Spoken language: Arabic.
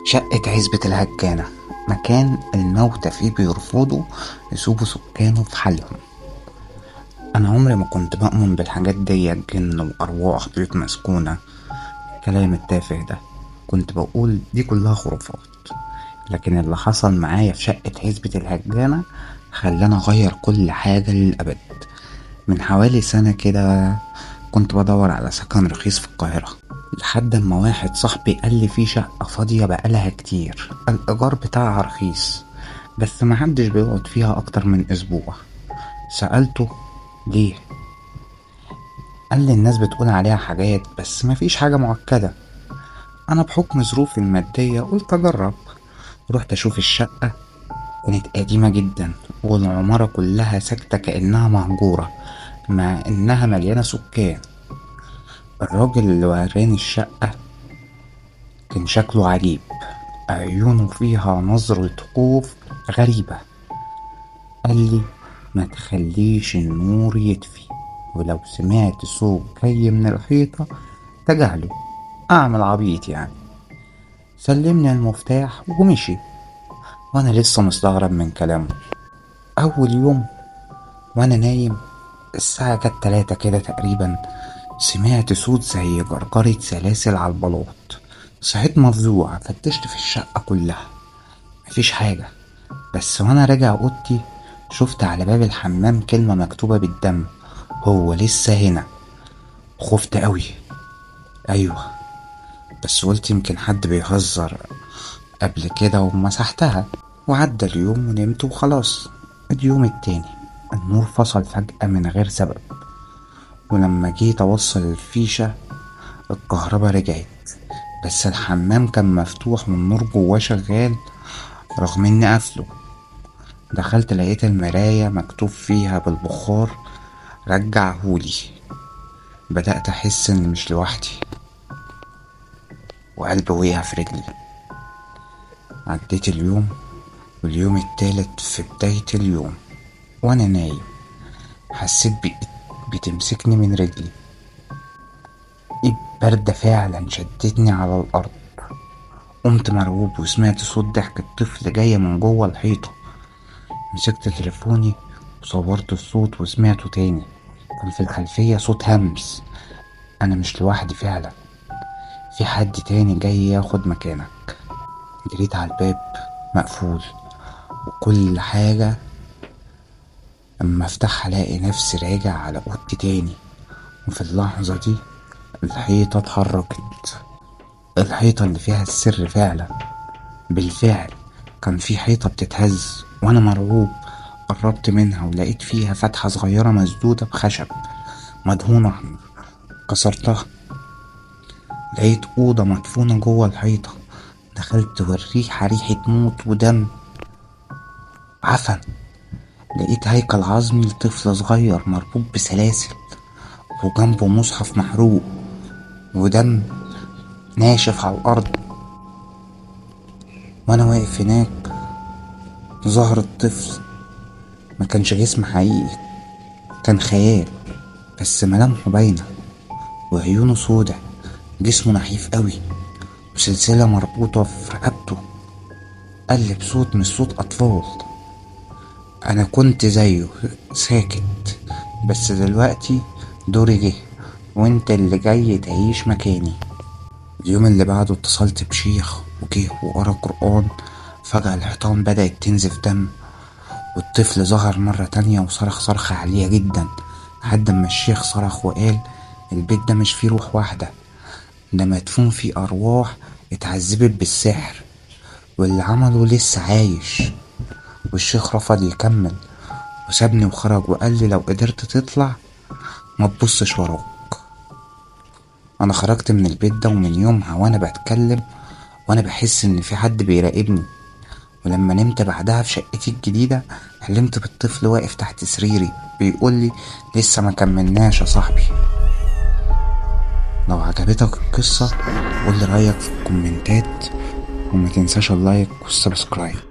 شقة عزبة الهجانة، مكان الموتى فيه بيرفضوا يسيبوا سكانه في حالهم. أنا عمري ما كنت بؤمن بالحاجات دي، جن وأرواح بيوت مسكونة، الكلام التافه ده. كنت بقول دي كلها خرافات. لكن اللي حصل معايا في شقة عزبة الهجانة خلاني أغير كل حاجة للأبد. من حوالي سنة كده كنت بدور على سكن رخيص في القاهرة، لحد ما واحد صاحبي قال لي في شقة فاضية بقالها كتير، الإيجار بتاعها رخيص بس محدش بيقعد فيها أكتر من أسبوع. سألته ليه؟ قال لي الناس بتقول عليها حاجات بس مفيش حاجة مؤكدة. أنا بحكم ظروفي المادية قلت أجرب. رحت أشوف الشقة، كانت قديمة جدا والعمارة كلها ساكتة كأنها مهجورة مع إنها مليانة سكان. الراجل اللي وراني الشقة كان شكله عجيب، عيونه فيها نظرة خوف غريبة. قال لي ما تخليش النور يطفي، ولو سمعت صوت جاي من الحيطة تجاهله، أعمل عبيط يعني. سلمني المفتاح ومشي، وأنا لسه مستغرب من كلامه. أول يوم وأنا نايم، الساعة كانت 3 كده تقريبا، سمعت صوت زي جرجرة سلاسل على البلاط. صحيت مفزوع، فتشت في الشقة كلها، مفيش حاجة. بس وانا راجع اوضتي شفت على باب الحمام كلمة مكتوبة بالدم: هو لسه هنا. خفت قوي، ايوه، بس قلت يمكن حد بيهزر قبل كده ومسحتها. وعدى اليوم ونمت وخلاص. اليوم التاني النور فصل فجأة من غير سبب، ولما جيت اوصل الفيشة الكهرباء رجعت، بس الحمام كان مفتوح والنور جواه شغال رغم اني قافله. دخلت لقيت المراية مكتوب فيها بالبخار: رجعهولي. بدأت أحس إني مش لوحدي، وقلبي وقع في رجلي. عديت اليوم، واليوم التالت في بداية اليوم وأنا نايم حسيت بإيد بتمسكني من رجلي، إيد باردة فعلا شدتني على الأرض. قمت مرعوب وسمعت صوت ضحك الطفل جاية من جوه الحيطة. مسكت تليفوني وصورت الصوت وسمعته تاني، كان في الخلفية صوت همس. أنا مش لوحدي فعلا، في حد تاني جاي ياخد مكانك. جريت على الباب، مقفول وكل حاجة. اما افتح الاقي نفسي راجع على اوضتي تاني، وفي اللحظة دي الحيطة اتحركت، الحيطة اللي فيها السر فعلا. بالفعل كان في حيطة بتتهز، وانا مرعوب قربت منها ولقيت فيها فتحة صغيرة مسدودة بخشب مدهونة. كسرتها، لقيت أوضة مدفونة جوه الحيطة. دخلت والريحة ريحة موت ودم، عفن. لقيت هيكل عظمي لطفل صغير مربوط بسلاسل، وجنبه مصحف محروق ودم ناشف على الأرض. وأنا واقف هناك ظهر الطفل ما كانش جسم حقيقي، كان خيال، بس ملامحه باينة وعيونه سودة. جسمه نحيف قوي وسلسلة مربوطة في رقبته. قال لي بصوت مش صوت أطفال: أنا كنت زيه ساكت، بس دلوقتي دوري جه، وانت اللي جاي تعيش مكاني. اليوم اللي بعده اتصلت بشيخ وجه وقرا قرآن. فجأة الحيطان بدأت تنزف دم، والطفل ظهر مرة تانية وصرخ صرخة عالية جدا، لحد ما الشيخ صرخ وقال: البيت ده مش فيه روح واحدة، ده مدفون فيه أرواح اتعذبت بالسحر، واللي عمله لسه عايش. والشيخ رفض يكمل وسابني وخرج، وقال لي لو قدرت تطلع ما تبصش وراك. انا خرجت من البيت ده، ومن يومها وانا بتكلم وانا بحس ان في حد بيراقبني. ولما نمت بعدها في شقتي الجديدة حلمت بالطفل واقف تحت سريري بيقول لي: لسه ما كملناش يا صاحبي. لو عجبتك القصة قولي رأيك في الكومنتات، وما تنساش اللايك والسبسكرايب.